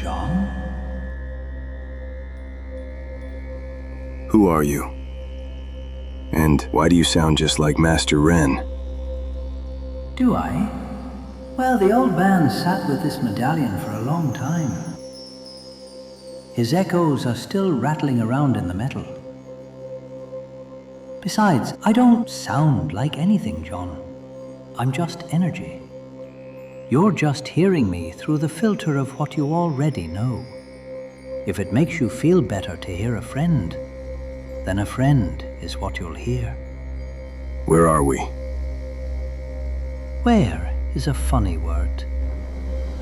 John. Who are you? And why do you sound just like Master Ren? Do I? Well, the old man sat with this medallion for a long time. His echoes are still rattling around in the metal. Besides, I don't sound like anything, John. I'm just energy. You're just hearing me through the filter of what you already know. If it makes you feel better to hear a friend, then a friend is what you'll hear. Where are we? Where is a funny word.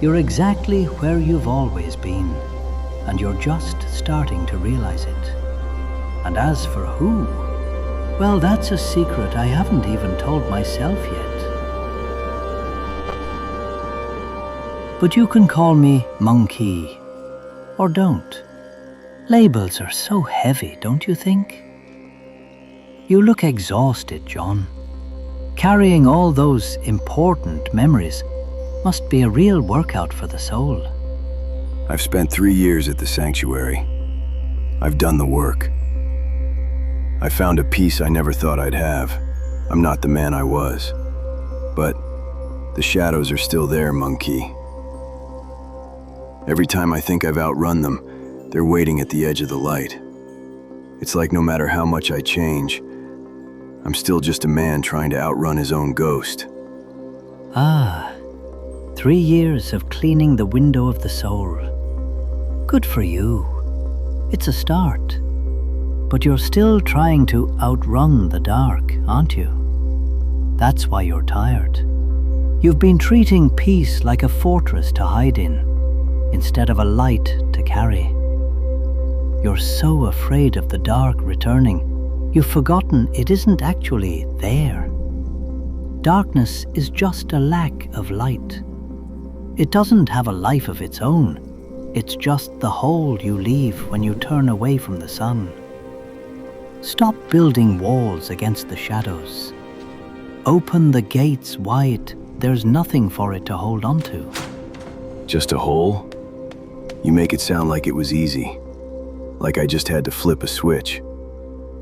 You're exactly where you've always been, and you're just starting to realize it. And as for who, well, that's a secret I haven't even told myself yet. But you can call me Mung Ki, or don't. Labels are so heavy, don't you think? You look exhausted, John. Carrying all those important memories must be a real workout for the soul. I've spent 3 years at the sanctuary. I've done the work. I found a peace I never thought I'd have. I'm not the man I was. But the shadows are still there, Munkey. Every time I think I've outrun them, they're waiting at the edge of the light. It's like no matter how much I change, I'm still just a man trying to outrun his own ghost. 3 years of cleaning the window of the soul. Good for you. It's a start. But you're still trying to outrun the dark, aren't you? That's why you're tired. You've been treating peace like a fortress to hide in, instead of a light to carry. You're so afraid of the dark returning, you've forgotten it isn't actually there. Darkness is just a lack of light. It doesn't have a life of its own. It's just the hole you leave when you turn away from the sun. Stop building walls against the shadows. Open the gates wide. There's nothing for it to hold on to. Just a hole? You make it sound like it was easy. Like I just had to flip a switch.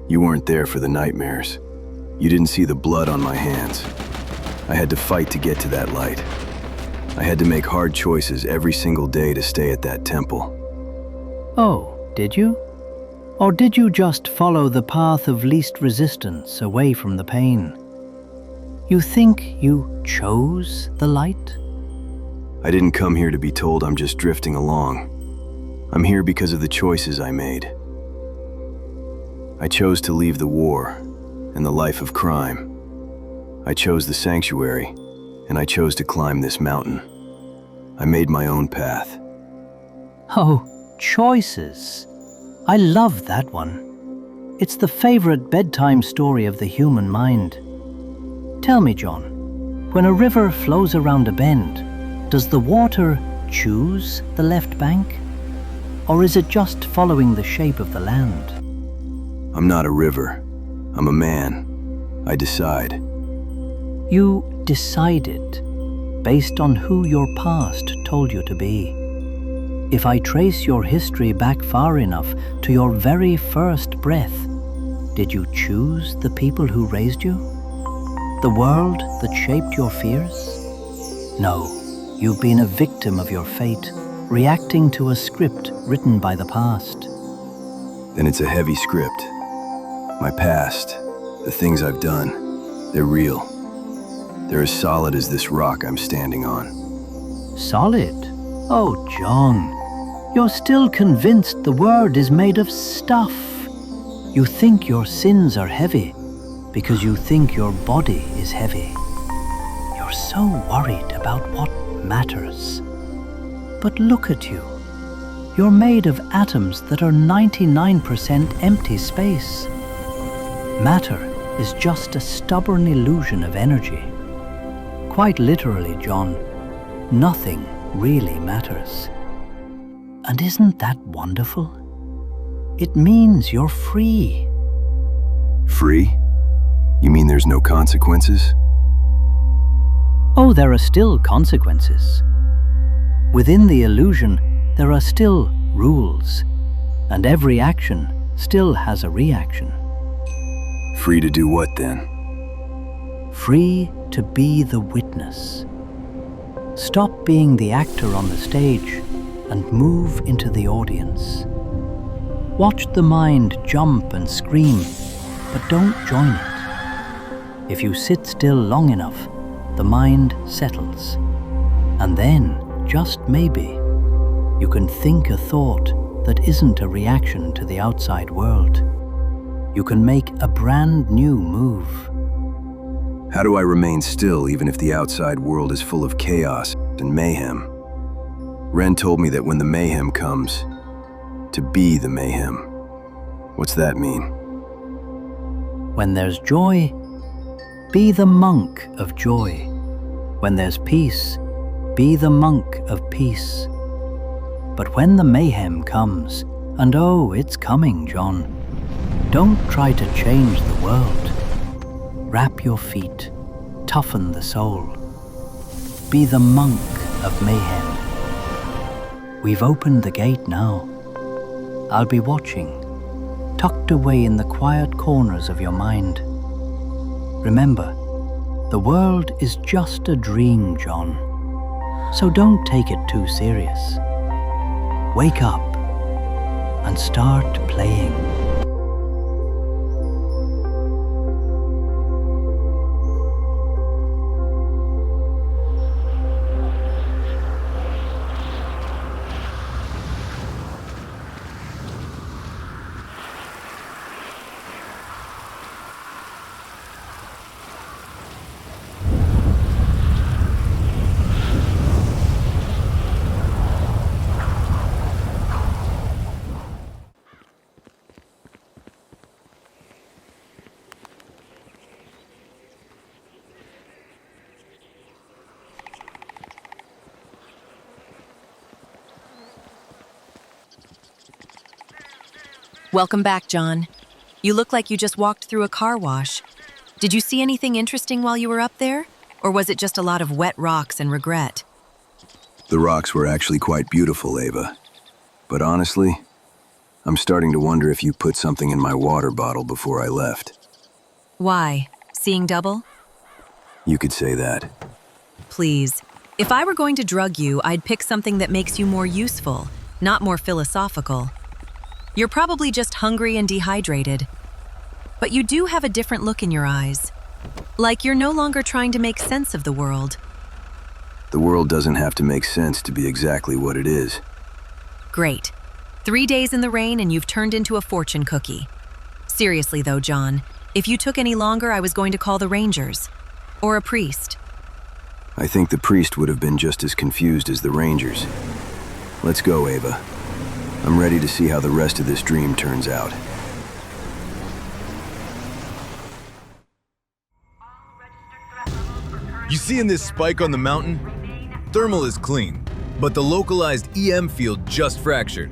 You weren't there for the nightmares. You didn't see the blood on my hands. I had to fight to get to that light. I had to make hard choices every single day to stay at that temple. Oh, did you? Or did you just follow the path of least resistance away from the pain? You think you chose the light? I didn't come here to be told I'm just drifting along. I'm here because of the choices I made. I chose to leave the war and the life of crime. I chose the sanctuary, and I chose to climb this mountain. I made my own path. Oh, choices. I love that one. It's the favorite bedtime story of the human mind. Tell me, John, when a river flows around a bend, does the water choose the left bank? Or is it just following the shape of the land? I'm not a river. I'm a man. I decide. You decided based on who your past told you to be. If I trace your history back far enough to your very first breath, did you choose the people who raised you? The world that shaped your fears? No, you've been a victim of your fate, reacting to a script written by the past. Then it's a heavy script. My past, the things I've done, they're real. They're as solid as this rock I'm standing on. Solid? Oh, John, you're still convinced the word is made of stuff. You think your sins are heavy because you think your body is heavy. You're so worried about what matters. But look at you. You're made of atoms that are 99% empty space. Matter is just a stubborn illusion of energy. Quite literally, John, nothing really matters. And isn't that wonderful? It means you're free. Free? You mean there's no consequences? Oh, there are still consequences. Within the illusion, there are still rules, and every action still has a reaction. Free to do what then? Free to be the witness. Stop being the actor on the stage and move into the audience. Watch the mind jump and scream, but don't join it. If you sit still long enough, the mind settles. And then, just maybe, you can think a thought that isn't a reaction to the outside world. You can make a brand new move. How do I remain still even if the outside world is full of chaos and mayhem? Ren told me that when the mayhem comes, to be the mayhem. What's that mean? When there's joy, be the monk of joy. When there's peace, be the monk of peace. But when the mayhem comes, and oh, it's coming, John, don't try to change the world. Wrap your feet, toughen the soul. Be the monk of mayhem. We've opened the gate now. I'll be watching, tucked away in the quiet corners of your mind. Remember, the world is just a dream, John. So don't take it too serious. Wake up and start playing. Welcome back, John. You look like you just walked through a car wash. Did you see anything interesting while you were up there? Or was it just a lot of wet rocks and regret? The rocks were actually quite beautiful, Ava. But honestly, I'm starting to wonder if you put something in my water bottle before I left. Why? Seeing double? You could say that. Please. If I were going to drug you, I'd pick something that makes you more useful, not more philosophical. You're probably just hungry and dehydrated. But you do have a different look in your eyes. Like you're no longer trying to make sense of the world. The world doesn't have to make sense to be exactly what it is. Great. 3 days in the rain and you've turned into a fortune cookie. Seriously though, John, if you took any longer, I was going to call the Rangers. Or a priest. I think the priest would have been just as confused as the Rangers. Let's go, Ava. I'm ready to see how the rest of this dream turns out. You seeing this spike on the mountain? Thermal is clean, but the localized EM field just fractured.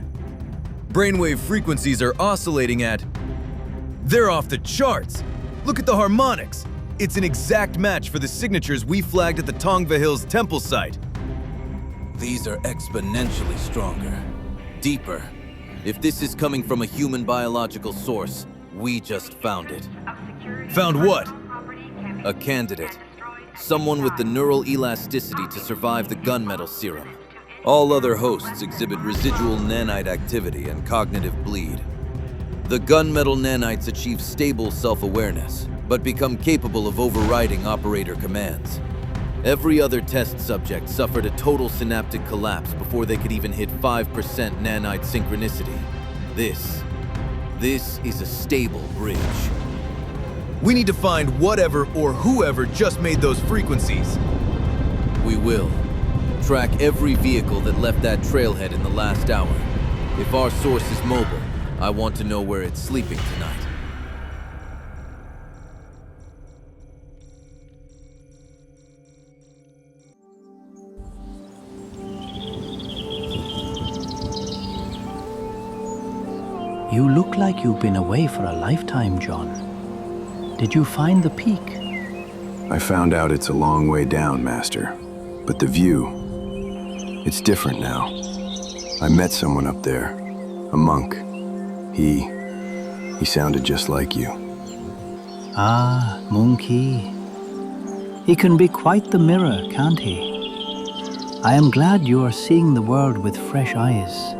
Brainwave frequencies are oscillating at... They're off the charts! Look at the harmonics! It's an exact match for the signatures we flagged at the Tongva Hills temple site. These are exponentially stronger, deeper. If this is coming from a human biological source, we just found it. Found what? A candidate. Someone with the neural elasticity to survive the gunmetal serum. All other hosts exhibit residual nanite activity and cognitive bleed. The gunmetal nanites achieve stable self-awareness, but become capable of overriding operator commands. Every other test subject suffered a total synaptic collapse before they could even hit 5% nanite synchronicity. This is a stable bridge. We need to find whatever or whoever just made those frequencies. We will. Track every vehicle that left that trailhead in the last hour. If our source is mobile, I want to know where it's sleeping tonight. You look like you've been away for a lifetime, John. Did you find the peak? I found out it's a long way down, Master. But the view, it's different now. I met someone up there, a monk. He sounded just like you. Ah, Mung Ki. He can be quite the mirror, can't he? I am glad you are seeing the world with fresh eyes.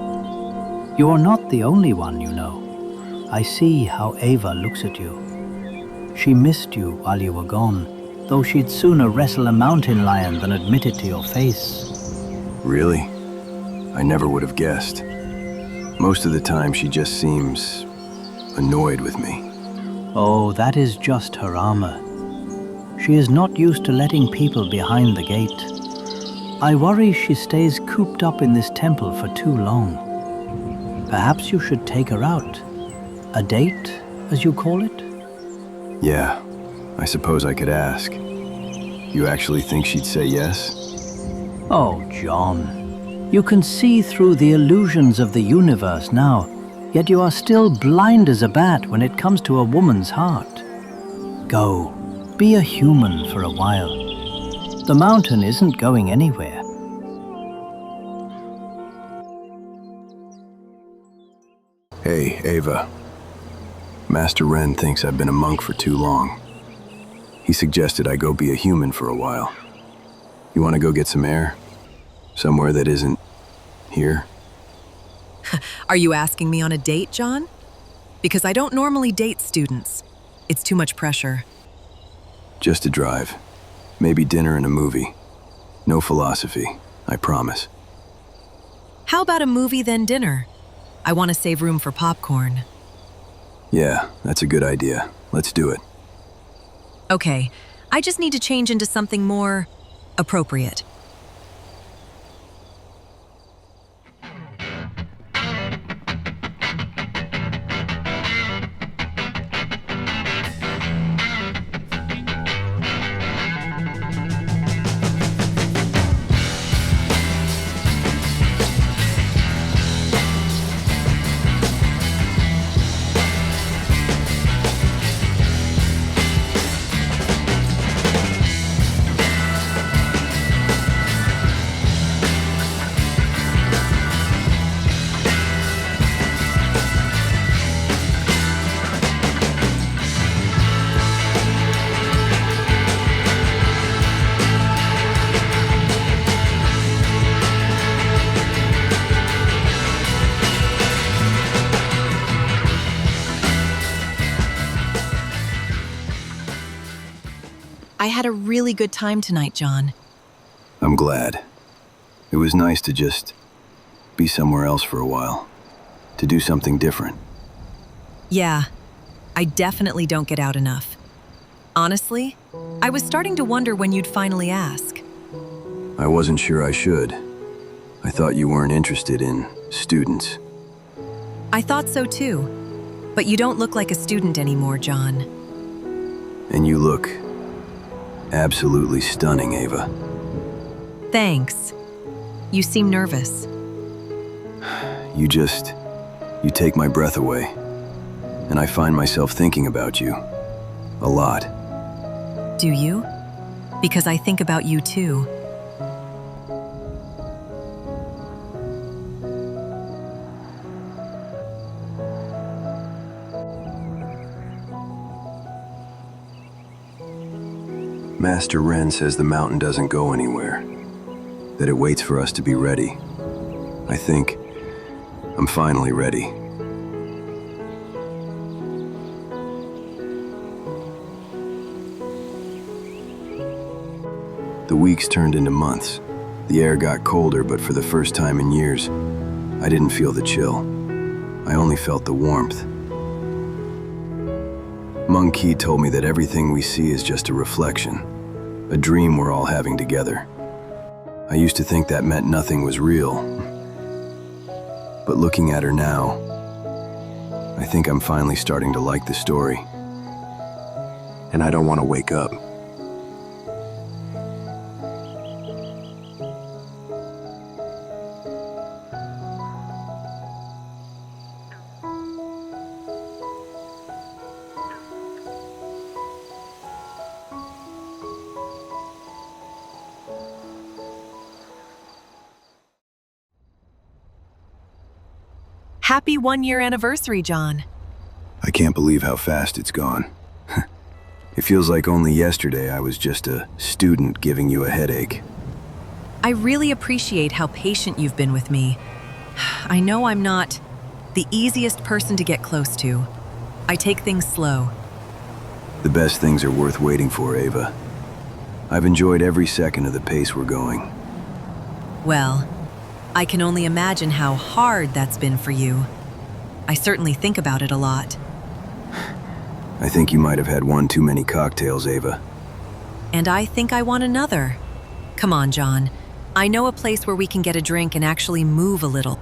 You are not the only one, you know. I see how Ava looks at you. She missed you while you were gone, though she'd sooner wrestle a mountain lion than admit it to your face. Really? I never would have guessed. Most of the time she just seems annoyed with me. Oh, that is just her armor. She is not used to letting people behind the gate. I worry she stays cooped up in this temple for too long. Perhaps you should take her out. A date, as you call it? Yeah, I suppose I could ask. You actually think she'd say yes? Oh, John. You can see through the illusions of the universe now, yet you are still blind as a bat when it comes to a woman's heart. Go, be a human for a while. The mountain isn't going anywhere. Hey, Ava. Master Ren thinks I've been a monk for too long. He suggested I go be a human for a while. You want to go get some air? Somewhere that isn't here? Are you asking me on a date, John? Because I don't normally date students. It's too much pressure. Just a drive. Maybe dinner and a movie. No philosophy, I promise. How about a movie then dinner? I want to save room for popcorn. Yeah, that's a good idea. Let's do it. Okay, I just need to change into something more appropriate. I had a really good time tonight, John. I'm glad. It was nice to just be somewhere else for a while. To do something different. Yeah, I definitely don't get out enough. Honestly, I was starting to wonder when you'd finally ask. I wasn't sure I should. I thought you weren't interested in students. I thought so too, but you don't look like a student anymore, John. And you look absolutely stunning, Ava. Thanks. You seem nervous. You take my breath away. And I find myself thinking about you. A lot. Do you? Because I think about you too. Master Ren says the mountain doesn't go anywhere. That it waits for us to be ready. I think I'm finally ready. The weeks turned into months. The air got colder, but for the first time in years, I didn't feel the chill. I only felt the warmth. Mung Ki told me that everything we see is just a reflection, a dream we're all having together. I used to think that meant nothing was real. But looking at her now, I think I'm finally starting to like the story. And I don't want to wake up. Happy 1-year anniversary, John. I can't believe how fast it's gone. It feels like only yesterday I was just a student giving you a headache. I really appreciate how patient you've been with me. I know I'm not the easiest person to get close to. I take things slow. The best things are worth waiting for, Ava. I've enjoyed every second of the pace we're going. Well, I can only imagine how hard that's been for you. I certainly think about it a lot. I think you might have had one too many cocktails, Ava. And I think I want another. Come on, John. I know a place where we can get a drink and actually move a little.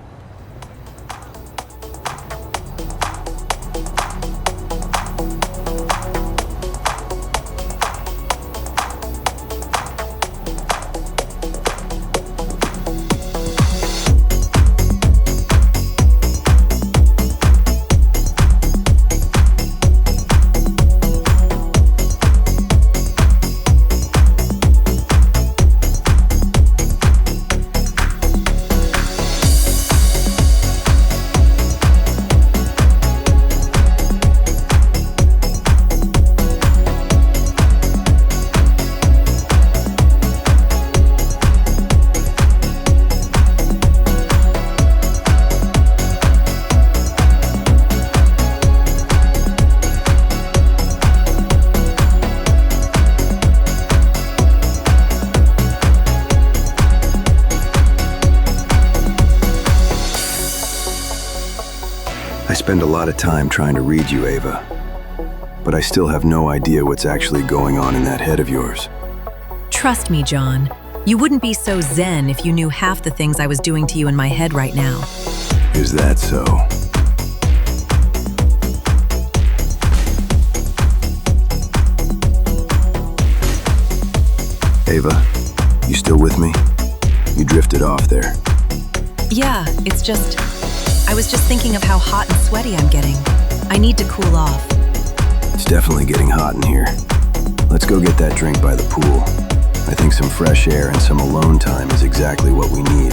I spend a lot of time trying to read you, Ava. But I still have no idea what's actually going on in that head of yours. Trust me, John. You wouldn't be so zen if you knew half the things I was doing to you in my head right now. Is that so? Ava, you still with me? You drifted off there. Yeah, I was just thinking of how hot and sweaty I'm getting. I need to cool off. It's definitely getting hot in here. Let's go get that drink by the pool. I think some fresh air and some alone time is exactly what we need.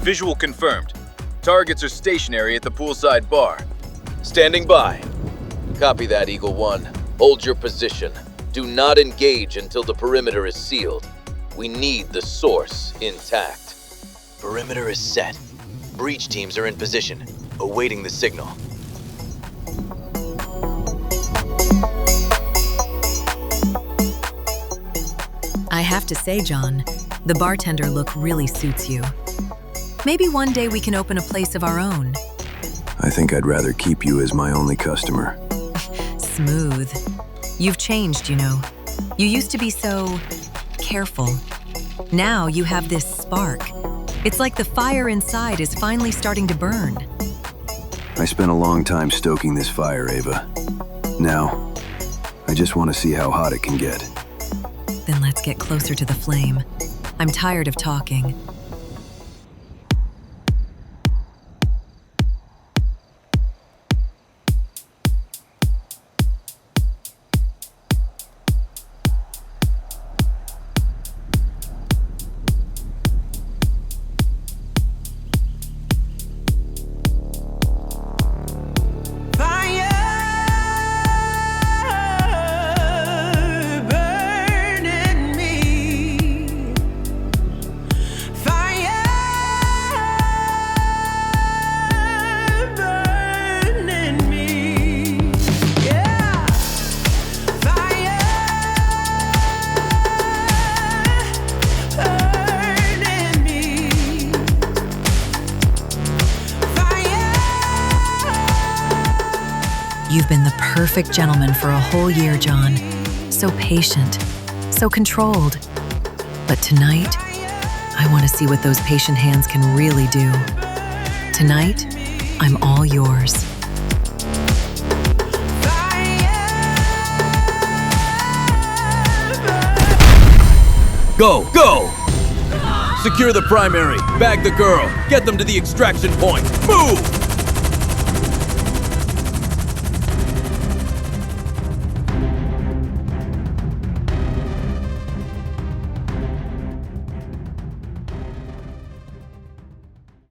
Visual confirmed. Targets are stationary at the poolside bar. Standing by. Copy that, Eagle 1. Hold your position. Do not engage until the perimeter is sealed. We need the source intact. Perimeter is set. Breach teams are in position, awaiting the signal. I have to say, John, the bartender look really suits you. Maybe one day we can open a place of our own. I think I'd rather keep you as my only customer. Smooth. You've changed, you know. You used to be so careful. Now you have this spark. It's like the fire inside is finally starting to burn. I spent a long time stoking this fire, Ava. Now, I just want to see how hot it can get. Then let's get closer to the flame. I'm tired of talking. You've been the perfect gentleman for a whole year, John. So patient, so controlled. But tonight, I want to see what those patient hands can really do. Tonight, I'm all yours. Go! Go! Secure the primary, bag the girl, get them to the extraction point. Move!